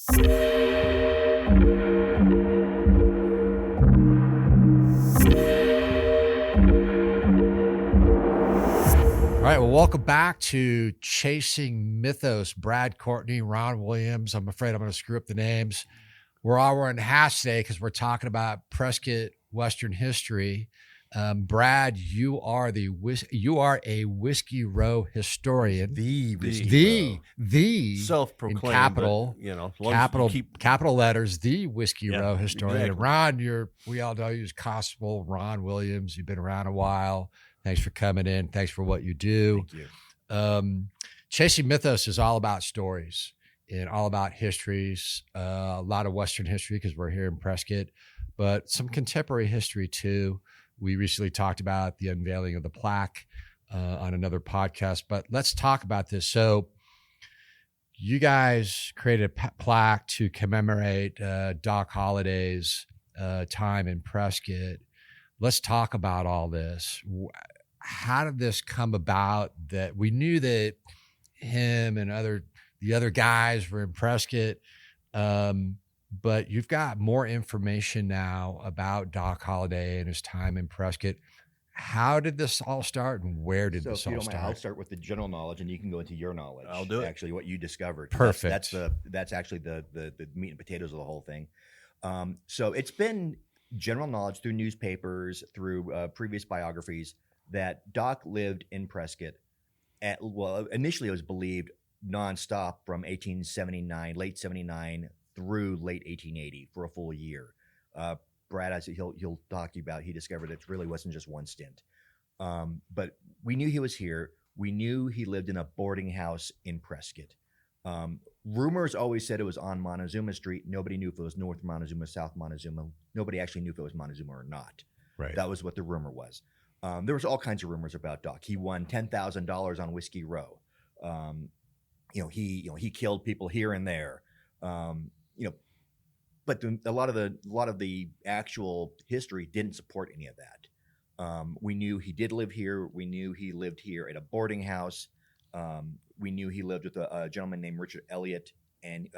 All right, well, welcome back to Chasing Mythos. Brad, Courtney, Ron Williams. I'm afraid I'm going to screw up the names. We're all wearing hats today because we're talking about Prescott Western history. Brad, you are a Whiskey Row historian. The in self-proclaimed, capital, but, capital letters, the Whiskey Row historian. Exactly. And Ron, we all know you as Constable Ron Williams. You've been around a while. Thanks for coming in. Thanks for what you do. Thank you. Chasing Mythos is all about stories and all about histories, a lot of Western history because we're here in Prescott, but some contemporary history too. We recently talked about the unveiling of the plaque on another podcast, but let's talk about this. So you guys created a plaque to commemorate Doc Holliday's time in Prescott. Let's talk about all this. How did this come about that we knew that him and the other guys were in Prescott, but you've got more information now about Doc Holliday and his time in Prescott. How did this all start and where did this all start? I'll start with the general knowledge and you can go into your knowledge. I'll do it. Actually, what you discovered. Perfect. That's actually the meat and potatoes of the whole thing. So it's been general knowledge through newspapers, through previous biographies, that Doc lived in Prescott initially it was believed nonstop from 1879, late 79 through late 1880 for a full year. Brad, as he'll talk to you about, he discovered it really wasn't just one stint. But we knew he was here. We knew he lived in a boarding house in Prescott. Rumors always said it was on Montezuma Street. Nobody knew if it was North Montezuma, South Montezuma. Nobody actually knew if it was Montezuma or not. Right. That was what the rumor was. There was all kinds of rumors about Doc. He won $10,000 on Whiskey Row. He killed people here and there. But a lot of the actual history didn't support any of that. We knew he did live here. We knew he lived here at a boarding house. We knew he lived with a gentleman named Richard Elliott and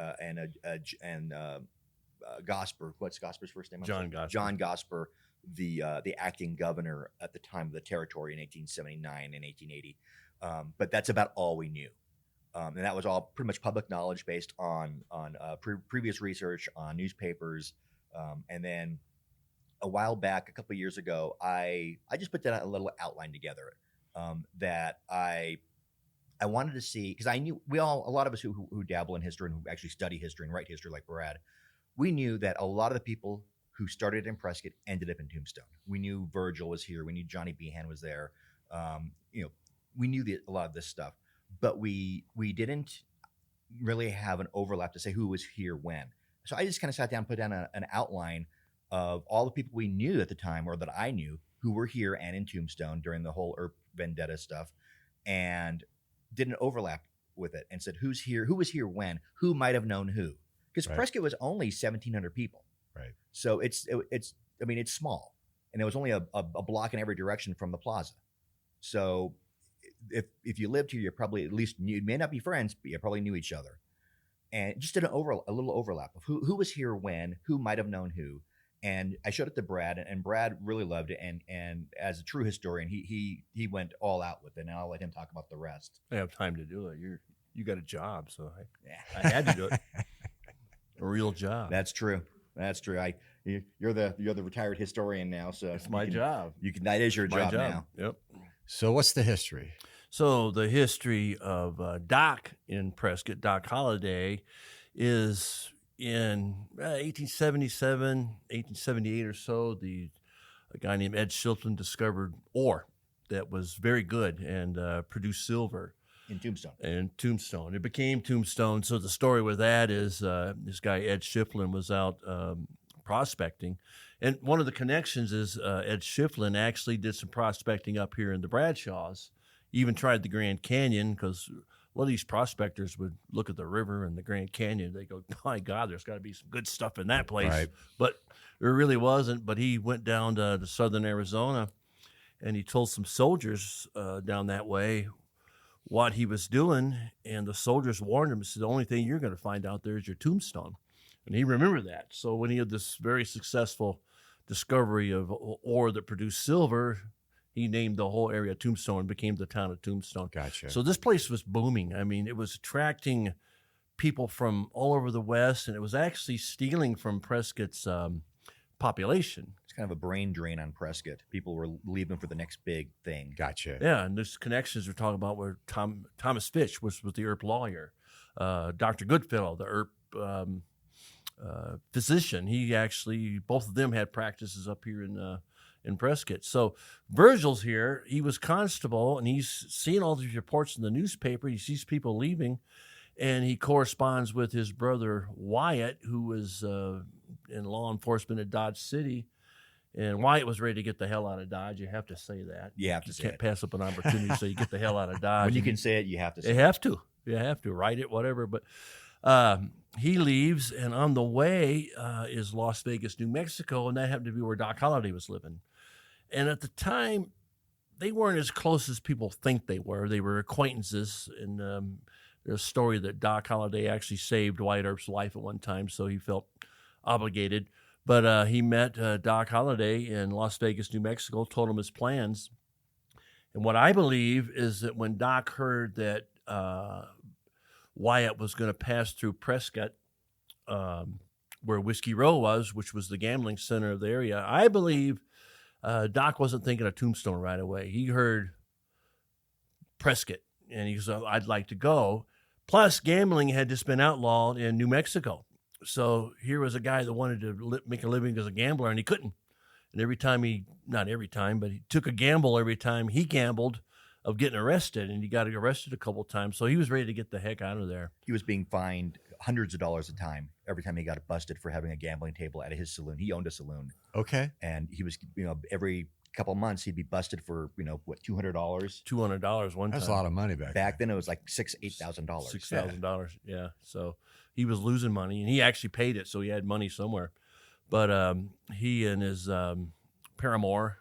Gosper. What's Gosper's first name? John Gosper. John Gosper, the acting governor at the time of the territory in 1879 and 1880. But that's about all we knew. And that was all pretty much public knowledge based on previous research on newspapers. And then a while back, a couple of years ago, I just put that a little outline together that I wanted to see, because I knew a lot of us who dabble in history and who actually study history and write history like Brad, we knew that a lot of the people who started in Prescott ended up in Tombstone. We knew Virgil was here. We knew Johnny Behan was there. We knew a lot of this stuff, but we didn't really have an overlap to say who was here when. So I just kind of sat down and put down an outline of all the people we knew at the time, or that I knew, who were here and in Tombstone during the whole Earp vendetta stuff, and did an overlap with it and said who's here, who was here when, who might have known who, because Right. Prescott was only 1,700 people. Right. So it's small, and there was only a block in every direction from the plaza. So if you lived here, you probably at least knew, you may not be friends, but you probably knew each other, and just did a little overlap of who was here when, who might have known who. And I showed it to Brad, and Brad really loved it. And as a true historian, he went all out with it. And I'll let him talk about the rest. I have time to do it. You got a job, so I had to do it. A real job. That's true. You're the retired historian now, so It's my job. That is your My job now. Yep. So what's the history? So the history of Doc in Prescott, Doc Holliday, is in 1877, 1878 or so. A guy named Ed Shilton discovered ore that was very good and produced silver. In Tombstone. And Tombstone. It became Tombstone. So the story with that is this guy, Ed Shiflin, was out prospecting. And one of the connections is Ed Shiflin actually did some prospecting up here in the Bradshaws, even tried the Grand Canyon, because a lot of these prospectors would look at the river and the Grand Canyon. They go, my God, there's got to be some good stuff in that place. Right. But there really wasn't. But he went down to southern Arizona, and he told some soldiers down that way, what he was doing, and the soldiers warned him, said, the only thing you're going to find out there is your tombstone. And he remembered that. So when he had this very successful discovery of ore that produced silver, he named the whole area Tombstone and became the town of Tombstone. Gotcha. So this place was booming. I mean, it was attracting people from all over the West, and it was actually stealing from Prescott's population. It's kind of a brain drain on Prescott. People were leaving for the next big thing. Gotcha. Yeah, and there's connections we're talking about where Thomas Fitch was the Earp lawyer. Dr. Goodfellow, the Earp physician, he actually, both of them had practices up here in Prescott. So Virgil's here. He was constable, and he's seen all these reports in the newspaper. He sees people leaving, and he corresponds with his brother Wyatt, who was in law enforcement at Dodge City. And Wyatt was ready to get the hell out of Dodge. You have to say that. You have to say can't it. pass up an opportunity, so you get the hell out of Dodge. When you can say it, you have to say You it. have to. You have to write it, whatever. But he leaves, and on the way is Las Vegas, New Mexico, and that happened to be where Doc Holliday was living. And at the time, they weren't as close as people think they were. They were acquaintances, and there's a story that Doc Holliday actually saved Wyatt Earp's life at one time, so he felt obligated. But he met Doc Holliday in Las Vegas, New Mexico, told him his plans. And what I believe is that when Doc heard that Wyatt was going to pass through Prescott, where Whiskey Row was, which was the gambling center of the area, I believe Doc wasn't thinking of Tombstone right away. He heard Prescott, and he said, I'd like to go. Plus, gambling had just been outlawed in New Mexico. So here was a guy that wanted to make a living as a gambler, and he couldn't. And every time not every time, but he took a gamble every time he gambled of getting arrested, and he got arrested a couple of times. So he was ready to get the heck out of there. He was being fined hundreds of dollars a time every time he got busted for having a gambling table at his saloon. He owned a saloon. Okay. And he was, every couple of months he'd be busted for, what, $200? $200 one time. That's a lot of money back Then it was like $8,000. $6,000, yeah. So he was losing money, and he actually paid it, so he had money somewhere. But he and his paramour,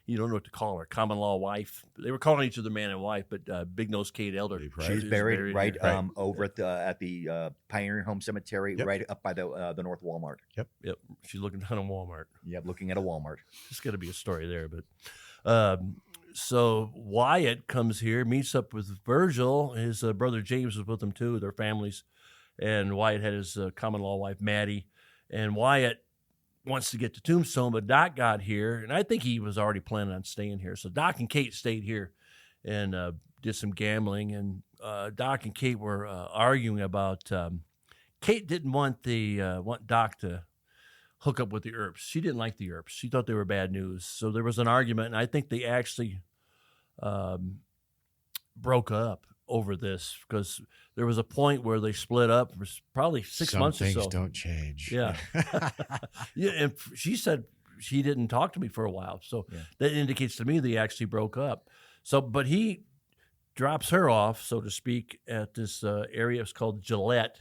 you don't know what to call her, common law wife. They were calling each other man and wife, but Big Nose Kate Elder. She's buried right here. over at the Pioneer Home Cemetery, right up by the North Walmart. Yep. She's looking down on Walmart. Yep, looking at a Walmart. There's got to be a story there, but so Wyatt comes here, meets up with Virgil. His brother James was with him too. Their families, and Wyatt had his common law wife Maddie, and Wyatt wants to get to Tombstone, but Doc got here, and I think he was already planning on staying here. So Doc and Kate stayed here and did some gambling, and Doc and Kate were arguing about. Kate didn't want want Doc to hook up with the Earps. She didn't like the Earps. She thought they were bad news. So there was an argument, and I think they actually broke up over this because there was a point where they split up. It was probably 6 months or so. Things don't change. Yeah. Yeah. And she said she didn't talk to me for a while. So that indicates to me they actually broke up. So, but he drops her off, so to speak, at this area. It's called Gillette.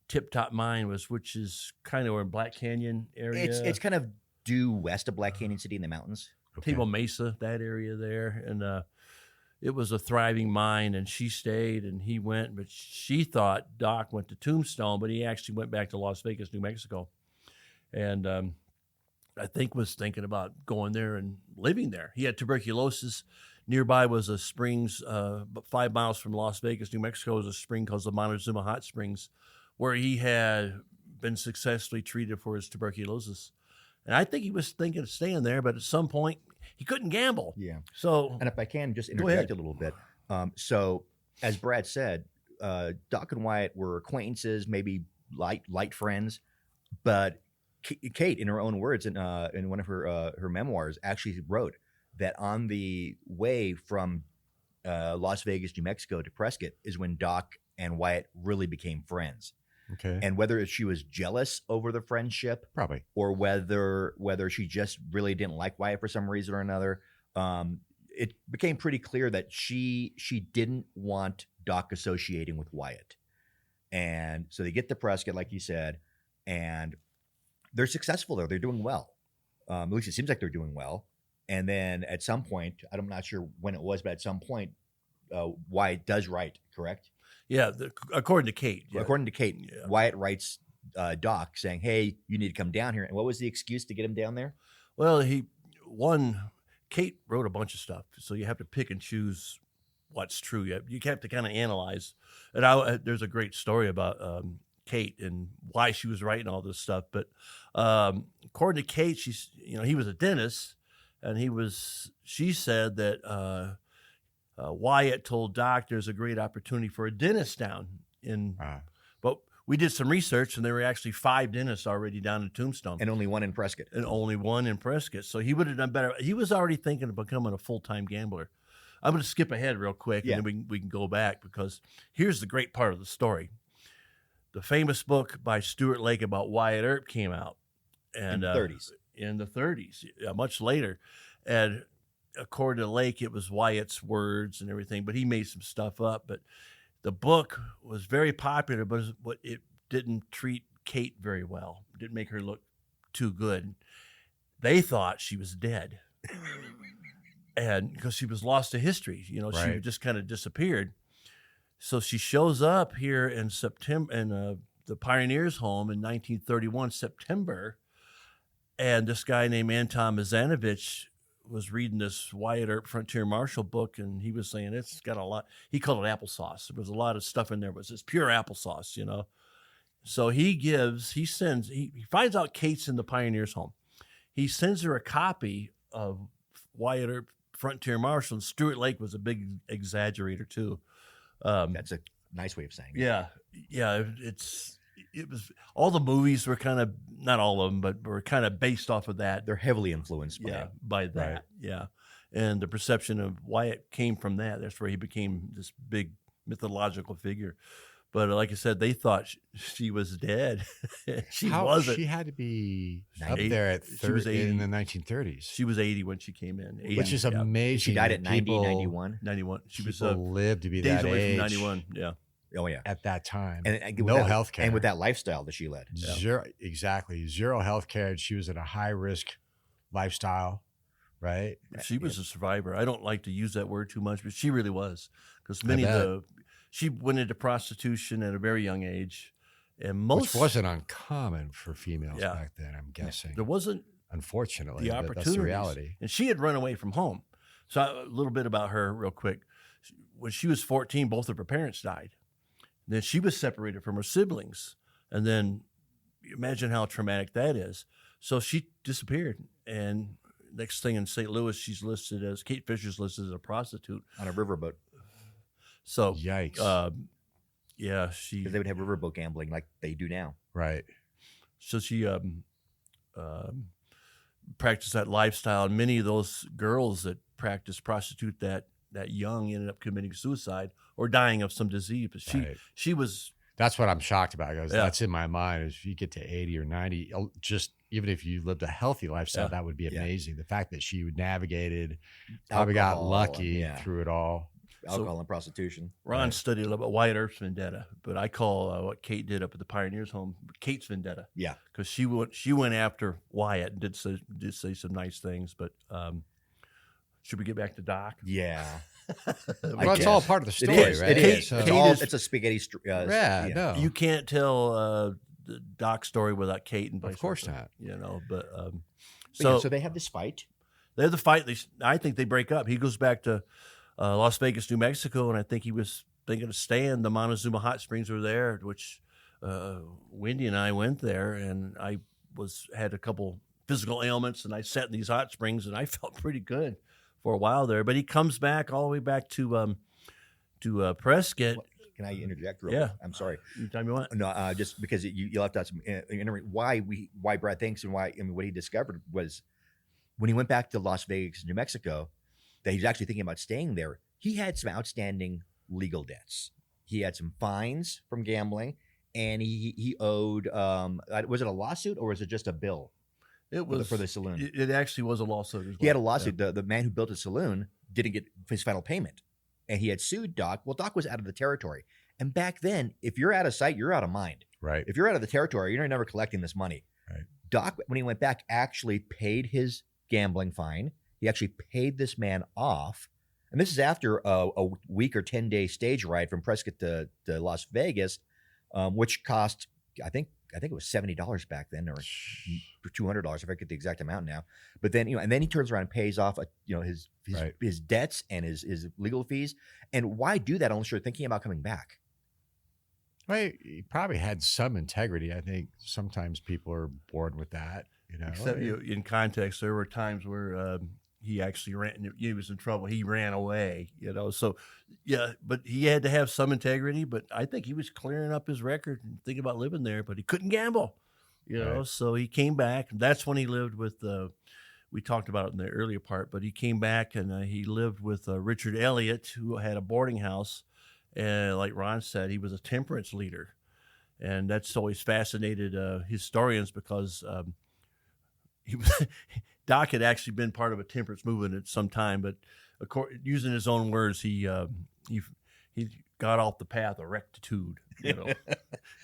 Tip Top Mine which is kind of where Black Canyon area. It's kind of due west of Black Canyon City in the mountains. Okay. Table Mesa, that area there. And it was a thriving mine, and she stayed and he went, but she thought Doc went to Tombstone, but he actually went back to Las Vegas, New Mexico. And I think was thinking about going there and living there. He had tuberculosis. Nearby was a springs, 5 miles from Las Vegas, New Mexico, was a spring called the Montezuma Hot Springs, where he had been successfully treated for his tuberculosis. And I think he was thinking of staying there, but at some point he couldn't gamble. Yeah. So, and if I can just interject a little bit. So as Brad said, Doc and Wyatt were acquaintances, maybe light friends, but Kate, in her own words, in one of her memoirs, actually wrote that on the way from Las Vegas, New Mexico to Prescott is when Doc and Wyatt really became friends. Okay. And whether she was jealous over the friendship, Probably. or whether she just really didn't like Wyatt for some reason or another, it became pretty clear that she didn't want Doc associating with Wyatt. And so they get to Prescott, like you said, and they're successful there. They're doing well. At least it seems like they're doing well. And then at some point, I'm not sure when it was, but at some point, Wyatt does write, correct? Yeah, according to Kate. Yeah. According to Kate, Wyatt writes Doc saying, "Hey, you need to come down here." And what was the excuse to get him down there? Well, Kate wrote a bunch of stuff, so you have to pick and choose what's true. You have to kind of analyze. And there's a great story about Kate and why she was writing all this stuff. But according to Kate, he was a dentist, and she said that Wyatt told Doc there's a great opportunity for a dentist down in. But we did some research, and there were actually 5 dentists already down in Tombstone, and only one in Prescott. So he would have done better. He was already thinking of becoming a full-time gambler. I'm going to skip ahead real quick, and then we can go back, because here's the great part of the story. The famous book by Stuart Lake about Wyatt Earp came out, and in the 30s, much later, and according to Lake, it was Wyatt's words and everything, but he made some stuff up. But the book was very popular, but it didn't treat Kate very well. It didn't make her look too good. They thought she was dead. And because she was lost to history, she just kind of disappeared. So she shows up here in September in the Pioneers' home in 1931, September. And this guy named Anton Mazanovich was reading this Wyatt Earp Frontier Marshal book, and he was saying it's got a lot. He called it applesauce. There was a lot of stuff in there. It was just pure applesauce, So he finds out Kate's in the Pioneers' home. He sends her a copy of Wyatt Earp Frontier Marshal, and Stuart Lake was a big exaggerator too. That's a nice way of saying it. Yeah. It was, all the movies were kind of, not all of them, but were kind of based off of that. They're heavily influenced by that. Right. Yeah. And the perception of Wyatt came from that. That's where he became this big mythological figure. But like I said, they thought she was dead. She wasn't. She had to be up there at 30 in the 1930s. She was 80 when she came in. 80, which is amazing. She died at 91. 91. She was lived to be days that away age. from 91. Yeah. Oh yeah. At that time, and no health care, and with that lifestyle that she led, zero health care. She was in a high risk lifestyle, right? She was a survivor. I don't like to use that word too much, but she really was, because she went into prostitution at a very young age, and which wasn't uncommon for females back then. I'm guessing there wasn't, unfortunately, the opportunity. That's the reality. And she had run away from home. So a little bit about her, real quick. When she was 14, both of her parents died. Then she was separated from her siblings, and then imagine how traumatic that is. So she disappeared, and next thing in St. Louis, Kate Fisher's listed as a prostitute on a riverboat. So yikes! Because they would have riverboat gambling like they do now, right? So she practiced that lifestyle, and many of those girls that practiced prostitute that young ended up committing suicide or dying of some disease. But she was. That's what I'm shocked about, because that's in my mind. Is if you get to 80 or 90, just even if you lived a healthy lifestyle, that would be amazing. The fact that she navigated, probably got lucky through it all. Alcohol and prostitution. Ron studied a little bit Wyatt Earp's vendetta, but I call what Kate did up at the Pioneers' home Kate's vendetta. Yeah, because she went after Wyatt and did say some nice things. But should we get back to Doc? Yeah. Well, it's all part of the story, right? It is. It's a spaghetti. No. You can't tell the Doc story without Kate, and of course not. But so they have this fight. They have the fight. I think they break up. He goes back to Las Vegas, New Mexico, and I think he was thinking of staying. The Montezuma Hot Springs were there, which Wendy and I went there, and I had a couple physical ailments, and I sat in these hot springs, and I felt pretty good for a while there. But he comes back all the way back to Prescott. Can I interject real quick? I'm sorry. Anytime you want. No, just because you left out some why Brad thinks, and why, what he discovered was when he went back to Las Vegas, New Mexico, that he was actually thinking about staying there. He had some outstanding legal debts. He had some fines from gambling, and he owed. Was it a lawsuit or was it just a bill? It was for the saloon. It actually was a lawsuit as well. He had a lawsuit. Yeah. The man who built the saloon didn't get his final payment, and he had sued Doc. Well, Doc was out of the territory, and back then, if you're out of sight, you're out of mind. Right. If you're out of the territory, you're never collecting this money. Right. Doc, when he went back, actually paid his gambling fine. He actually paid this man off, And this is after a week or 10-day stage ride from Prescott to Las Vegas, which cost, I think it was $70 back then, or $200. I forget the exact amount now. But then, and then he turns around and pays off, his debts and his legal fees. And why do that unless you're thinking about coming back? Well, he probably had some integrity. I think sometimes people are bored with that. Except in context, there were times where he actually ran. He was in trouble. He ran away. So yeah. But he had to have some integrity. But I think he was clearing up his record and thinking about living there. But he couldn't gamble. Right. So he came back. That's when he lived with. We talked about it in the earlier part. But he came back and he lived with Richard Elliott, who had a boarding house. And like Ron said, he was a temperance leader, and that's always fascinated historians because Doc had actually been part of a temperance movement at some time, but using his own words, he got off the path of rectitude.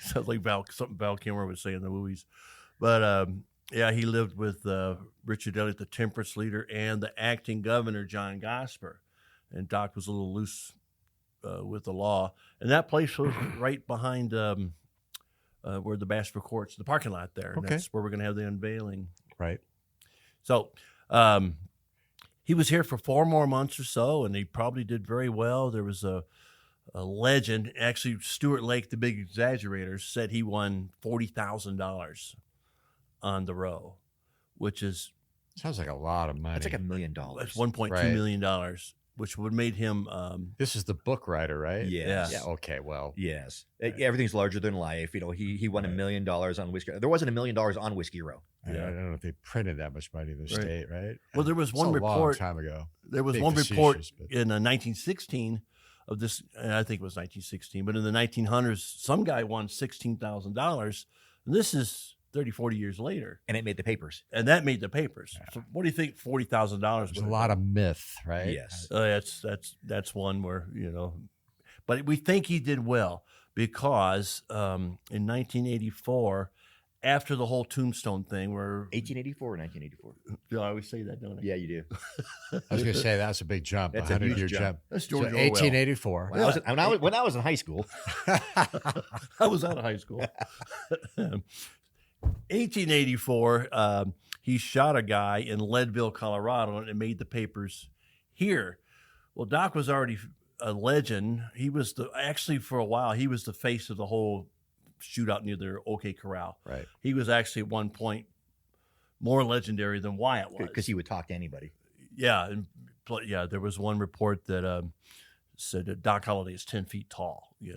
Sounds like something Val Kilmer would say in the movies. But yeah, he lived with Richard Elliott, the temperance leader, and the acting governor, John Gosper, and Doc was a little loose with the law, and that place was right behind where the Bashford Court's, the parking lot there. And that's where we're going to have the unveiling. Right. So he was here for 4 more months or so, and he probably did very well. There was a legend. Actually, Stuart Lake, the big exaggerator, said he won $40,000 on the row, which is sounds like a lot of money. That's like $1 million. That's $1.2 million. Which would made him. This is the book writer, right? Yes. Yeah. Okay. Well. Yes. Everything's larger than life. He won $1 million on Whiskey. There wasn't $1 million on Whiskey Row. I don't know if they printed that much money in the state, right? Well, there was one report. A long time ago. There was one report in 1916 of this. And I think it was 1916, but in the 1900s, some guy won $16,000, and this is 30, 40 years later. And it made the papers. And that made the papers. Yeah. So what do you think $40,000 was? There's a lot of myth, right? Yes. That's one where, but we think he did well because in 1984, after the whole tombstone thing where 1884 or 1984? I always say that, don't I? Yeah, you do. I was going to say that's a big jump, that's 100-year jump. That's George Orwell. 1884. When I was in high school. I was out of high school. 1884, he shot a guy in Leadville, Colorado, and it made the papers here. Well, Doc was already a legend. He was actually for a while, he was the face of the whole shootout near the OK Corral. Right. He was actually at one point more legendary than Wyatt was. Because he would talk to anybody. Yeah. There was one report that said that Doc Holliday is 10 feet tall. He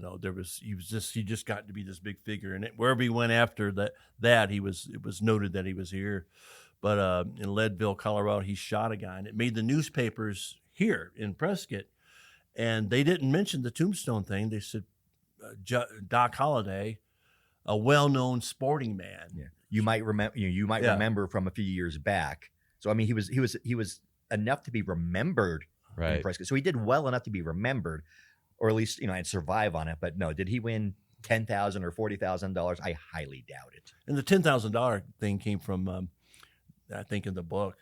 just got to be this big figure. And wherever he went after that, it was noted that he was here. But in Leadville, Colorado, he shot a guy, and it made the newspapers here in Prescott. And they didn't mention the tombstone thing. They said Doc Holliday, a well-known sporting man. Yeah. You might remember. Remember from a few years back. So I mean, he was enough to be remembered in Prescott. So he did well enough to be remembered, or at least and survive on it. But no, did he win $10,000 or $40,000? I highly doubt it. And the $10,000 thing came from, I think, in the book.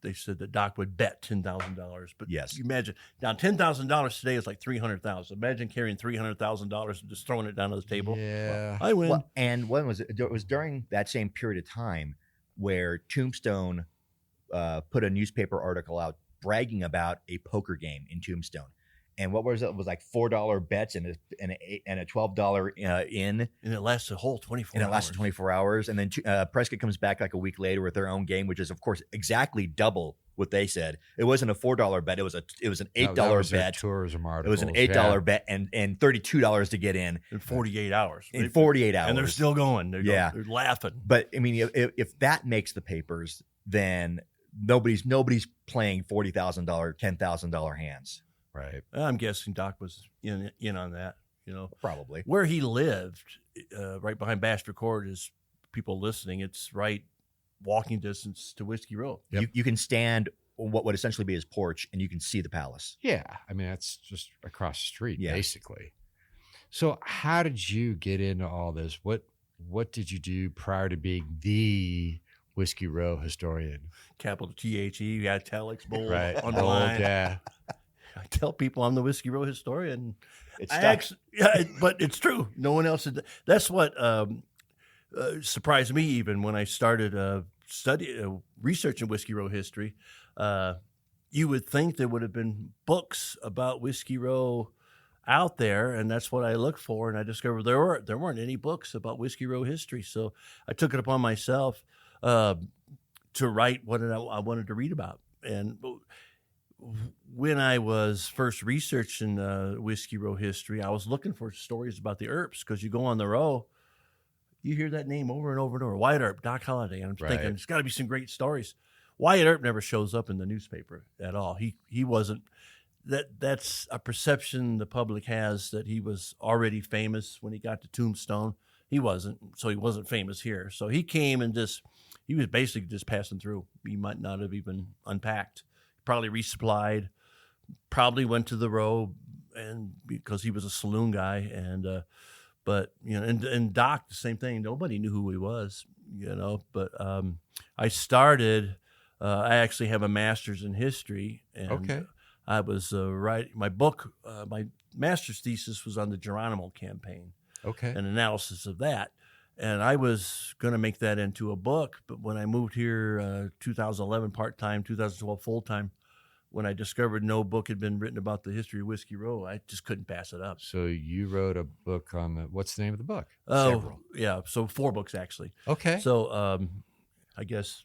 They said that Doc would bet $10,000. But yes, you imagine now $10,000 today is like $300,000. Imagine carrying $300,000 and just throwing it down on the table. Yeah, I win. Well, and when was it? It was during that same period of time where Tombstone put a newspaper article out bragging about a poker game in Tombstone. And what was it? It was like $4 bets and a $12 in. And it lasted a whole 24 hours. And it lasted 24 hours. And then Prescott comes back like a week later with their own game, which is, of course, exactly double what they said. It wasn't a $4 bet. It was an $8 bet. Tourism articles. It was an $8 bet and $32 to get in. In 48 hours. In 48 hours. And they're still going. They're laughing. But, I mean, if that makes the papers, then nobody's playing $40,000, $10,000 hands. Right. I'm guessing Doc was in on that, Probably. Where he lived, right behind Bashford Court, is people listening. It's right walking distance to Whiskey Row. Yep. You can stand on what would essentially be his porch, and you can see the palace. Yeah. I mean, that's just across the street, basically. So how did you get into all this? What did you do prior to being the Whiskey Row historian? Capital THE, italics, bold, right. underline. Yeah. I tell people I'm the Whiskey Row historian. It's I stuck. actually, but it's true. No one else. That's what surprised me even when I started researching Whiskey Row history. You would think there would have been books about Whiskey Row out there, and that's what I looked for. And I discovered there weren't any books about Whiskey Row history. So I took it upon myself to write what I wanted to read about. And when I was first researching Whiskey Row history, I was looking for stories about the Earps, because you go on the row, you hear that name over and over and over. Wyatt Earp, Doc Holliday. And I'm thinking, there's got to be some great stories. Wyatt Earp never shows up in the newspaper at all. He wasn't. That's a perception the public has, that he was already famous when he got to Tombstone. He wasn't, so he wasn't famous here. So he came and he was basically just passing through. He might not have even unpacked. Probably resupplied. Probably went to the row, and because he was a saloon guy, but and Doc, the same thing. Nobody knew who he was, But I started. I actually have a master's in history, and I was writing my book. My master's thesis was on the Geronimo campaign, an analysis of that, and I was going to make that into a book. But when I moved here, 2011 part time, 2012 full time, when I discovered no book had been written about the history of Whiskey Row, I just couldn't pass it up. So you wrote a book on what's the name of the book? Oh, yeah. So 4 books actually. Okay. So I guess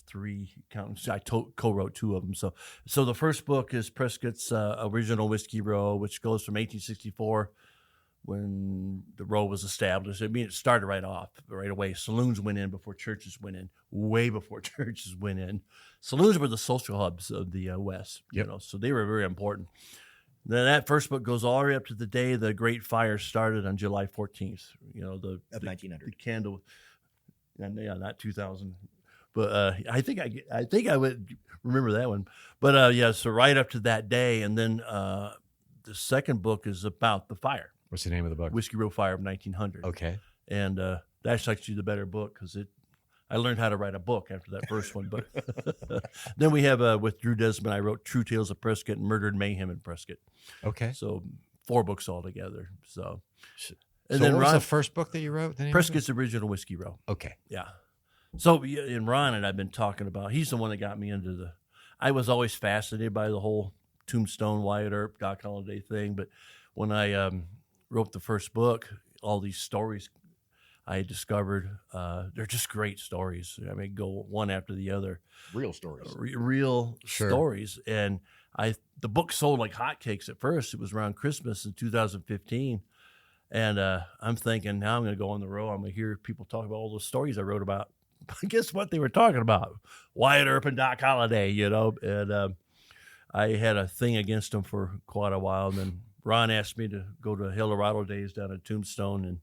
3 counting. I co-wrote 2 of them. So the first book is Prescott's original Whiskey Row, which goes from 1864, when the row was established. I mean, it started right away. Saloons went in before churches went in, way before churches went in. Saloons were the social hubs of the West, so they were very important. Then that first book goes all the way up to the day the Great Fire started on July 14th. Of 1900. The candle, not 2000. But I think I would remember that one. But so right up to that day, and then the second book is about the fire. What's the name of the book? Whiskey Row Fire of 1900. Okay. And that's actually the better book, because I learned how to write a book after that first one. But then we have with Drew Desmond, I wrote True Tales of Prescott and Murder and Mayhem in Prescott. Okay. So 4 books altogether. And then what was the first book that you wrote? Prescott's Original Whiskey Row. Okay. Yeah. So and Ron and I've been talking about, he's the one that got me into I was always fascinated by the whole Tombstone, Wyatt Earp, Doc Holliday thing. But when I wrote the first book, all these stories I discovered, they're just great stories. I mean, go one after the other. Real stories. Real stories. And the book sold like hotcakes at first. It was around Christmas in 2015. And I'm thinking, now I'm going to go on the road. I'm going to hear people talk about all those stories I wrote about. Guess what they were talking about? Wyatt Earp and Doc Holliday, And I had a thing against them for quite a while. And then Ron asked me to go to Eldorado Days down at Tombstone, and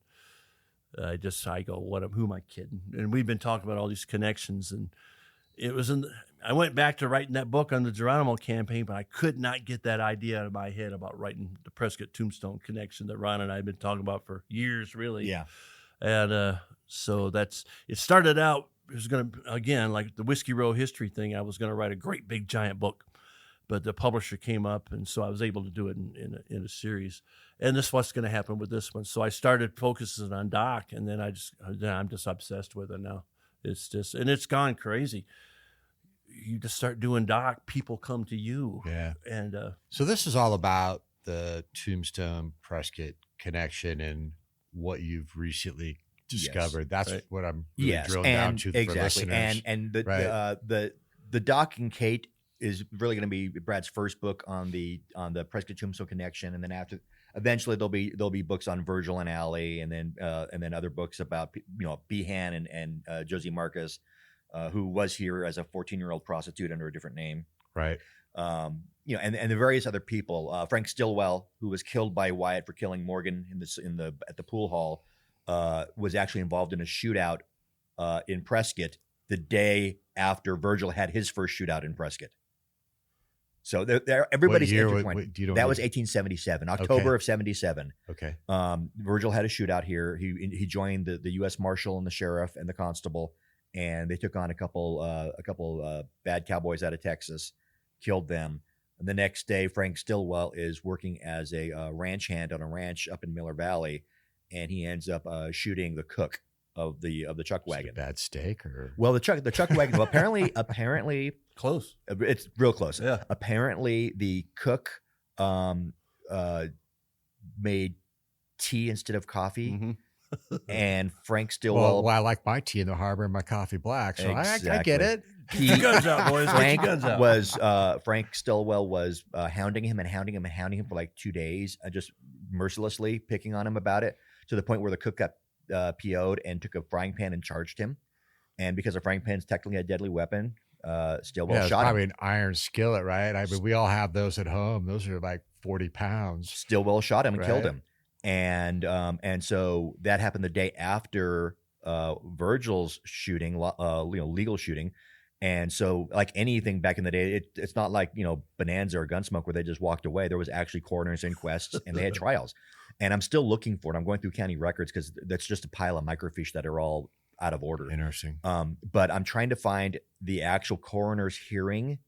I go, who am I kidding? And we've been talking about all these connections, and I went back to writing that book on the Geronimo campaign, but I could not get that idea out of my head about writing the Prescott Tombstone connection that Ron and I have been talking about for years, really. Yeah. And so it started out, it was going to, again, like the Whiskey Row history thing, I was going to write a great big giant book, but the publisher came up, and so I was able to do it in a series. And this is what's going to happen with this one. So I started focusing on Doc, and then I'm just obsessed with it now. And it's gone crazy. You just start doing Doc, people come to you. Yeah. And so this is all about the Tombstone Prescott connection and what you've recently discovered. That's right. What I'm really drilling down to for listeners. And the Doc and Kate is really going to be Brad's first book on the Prescott Tombstone connection, and then eventually there'll be books on Virgil and Allie, and then other books about Behan and Josie Marcus, who was here as a 14-year-old prostitute under a different name, right? And the various other people. Frank Stillwell, who was killed by Wyatt for killing Morgan at the pool hall, was actually involved in a shootout in Prescott the day after Virgil had his first shootout in Prescott. So everybody's intertwined. That was 1877, October of 77. Okay. Virgil had a shootout here. He joined the U.S. Marshal and the sheriff and the constable, and they took on a couple bad cowboys out of Texas, killed them. And the next day, Frank Stillwell is working as a ranch hand on a ranch up in Miller Valley, and he ends up shooting the cook of the chuck wagon. Bad steak, or Well, the chuck wagon. Well, apparently, Close. it's real close. Yeah. Apparently, the cook made tea instead of coffee, Mm-hmm. and Frank Stillwell. well, I like my tea in the harbor and my coffee black, so I get Exactly. it. Get your guns out, boys. Get Frank your guns out. Frank Stillwell was hounding him for like 2 days, just mercilessly picking on him about it, to the point where the cook got PO'd and took a frying pan and charged him. And because a frying pan is technically a deadly weapon, Stillwell It's shot him. probably an iron skillet, right? I mean, we all have those at home. Those are like 40 pounds. Stillwell shot him and killed Right. him. And so that happened the day after Virgil's shooting, legal shooting. And so, like anything back in the day, it's not like, Bonanza or Gunsmoke where they just walked away. There was actually coroner's inquests and they had trials. And I'm still looking for it. I'm going through county records because that's just a pile of microfiche that are all out of order. Interesting. But I'm trying to find the actual coroner's hearing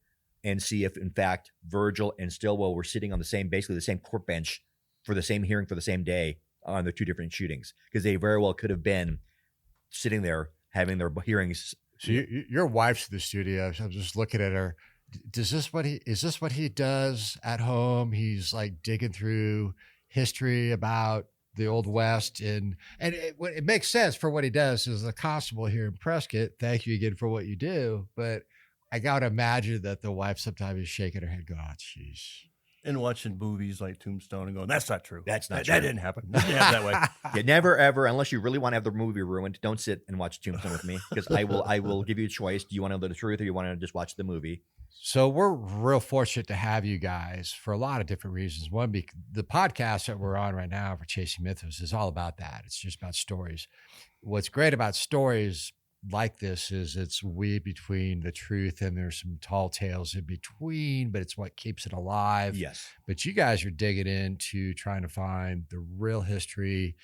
and see if, in fact, Virgil and Stillwell were sitting on basically the same court bench for the same hearing for the same day on the two different shootings, because they very well could have been sitting there having their hearings. So your wife's in the studio. I'm just looking at her. Is this what he does at home? He's like digging through history about the Old West, and it makes sense for what he does as a constable here in Prescott. Thank you again for what you do. But I got to imagine that the wife sometimes is shaking her head, going, "Oh, jeez." And watching movies like Tombstone and going, that's not true. That's not That true. didn't happen. That didn't happen that way. Yeah, never ever, unless you really want to have the movie ruined, don't sit and watch Tombstone with me, because I will give you a choice. Do you want to know the truth, or you want to just watch the movie? So we're real fortunate to have you guys for a lot of different reasons. One, the podcast that we're on right now for Chasing Mythos is all about that. It's just about stories. What's great about stories like this is it's weave between the truth and there's some tall tales in between, but it's what keeps it alive. Yes. But you guys are digging into trying to find the real history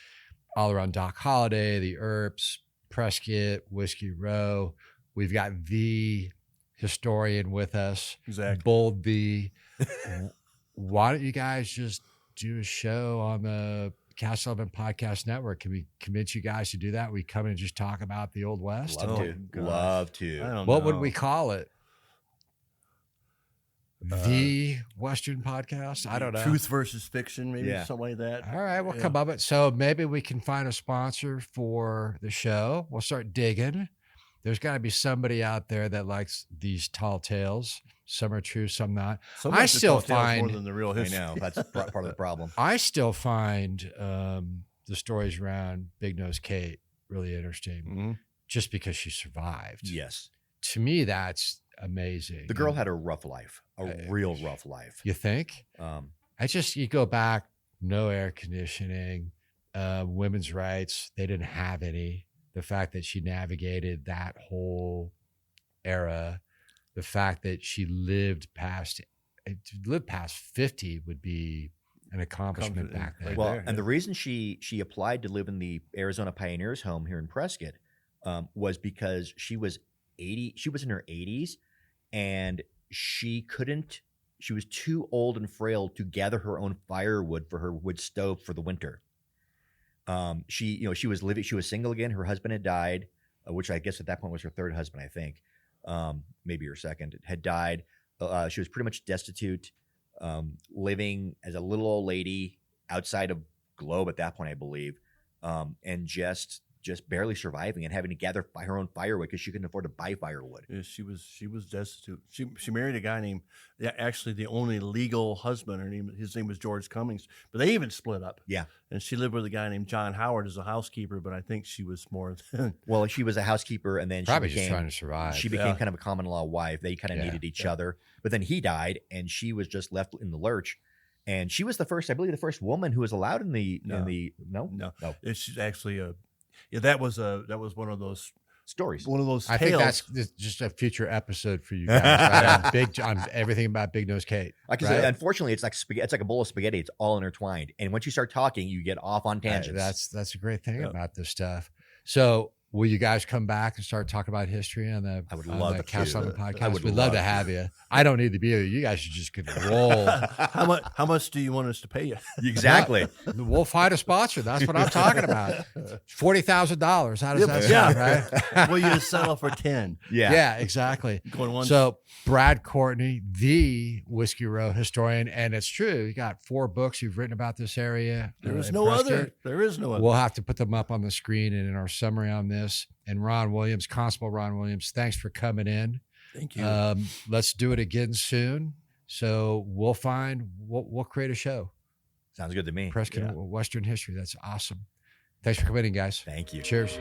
all around Doc Holliday, the Earps, Prescott, Whiskey Row. We've got the historian with us. Exactly. Bold the. Why don't you guys just do a show on the Cast 11 Podcast Network? Can we convince you guys to do that? We come in and just talk about the Old West? Love to. gosh. Love I to. don't What know. would we call it? The Western Podcast? I don't know. Truth versus fiction, maybe Yeah. something like that. All right, we'll Yeah. come up with it. So maybe we can find a sponsor for the show. We'll start digging. There's got to be somebody out there that likes these tall tales. Some are true, some not. Some I like to still tell tales more find- than the real I history. know that's part of the problem. I still find the stories around Big Nose Kate really interesting, Mhm. just because she survived. Yes, To me, that's amazing. the girl had a rough life, a Uh, real rough life. You think? You go back, no air conditioning, women's rights, they didn't have any. The fact that she navigated that whole era, the fact that she lived past 50 would be an accomplishment back then. Right Well, there, and yeah. the reason she applied to live in the Arizona Pioneers home here in Prescott was because she was 80. She was in her 80s, and she was too old and frail to gather her own firewood for her wood stove for the winter. She was single again. Her husband had died, which I guess at that point was her third husband, I think, maybe her second, had died. She was pretty much destitute, living as a little old lady outside of Globe at that point, I believe, and just barely surviving and having to gather her own firewood because she couldn't afford to buy firewood. Yeah, she was destitute. She married a guy named, actually the only legal husband. His name was George Cummings, but they even split up. Yeah. And she lived with a guy named John Howard as a housekeeper, but I think she was more than Well, she was a housekeeper, and then Probably she just became trying to survive. she became Yeah. kind of a common law wife. They kind of Yeah. needed each other, but then he died, and she was just left in the lurch. And she was the first woman who was allowed in the No. no It's actually that was one of those stories. tales. I think that's just a future episode for you guys. Right? on everything about Big Nose Kate. Like I right? said, unfortunately, it's like spaghetti. It's like a bowl of spaghetti. It's all intertwined, and once you start talking, you get off on tangents. That's a great thing about this stuff. So Will you guys come back and start talking about history on the I would love the to. Cast on the podcast? I would We'd love love to to. have you. I don't need to be here. You guys should just get roll. How much do you want us to pay you? Exactly. We'll find a sponsor. That's what I'm talking about. $40,000. How does that sound, right? Well, you settle for 10. Yeah, exactly. Going once. So Brad Courtney, the Whiskey Row historian, and it's true. You got 4 books you've written about this area. There is in no Prescott. other. There is no other. We'll have to put them up on the screen and in our summary on this. And Ron Williams, Constable Ron Williams, thanks for coming in. Thank you. Let's do it again soon. So we'll create a show. Sounds good to me. Prescott Western History. That's awesome. Thanks for coming in, guys. Thank you. Cheers.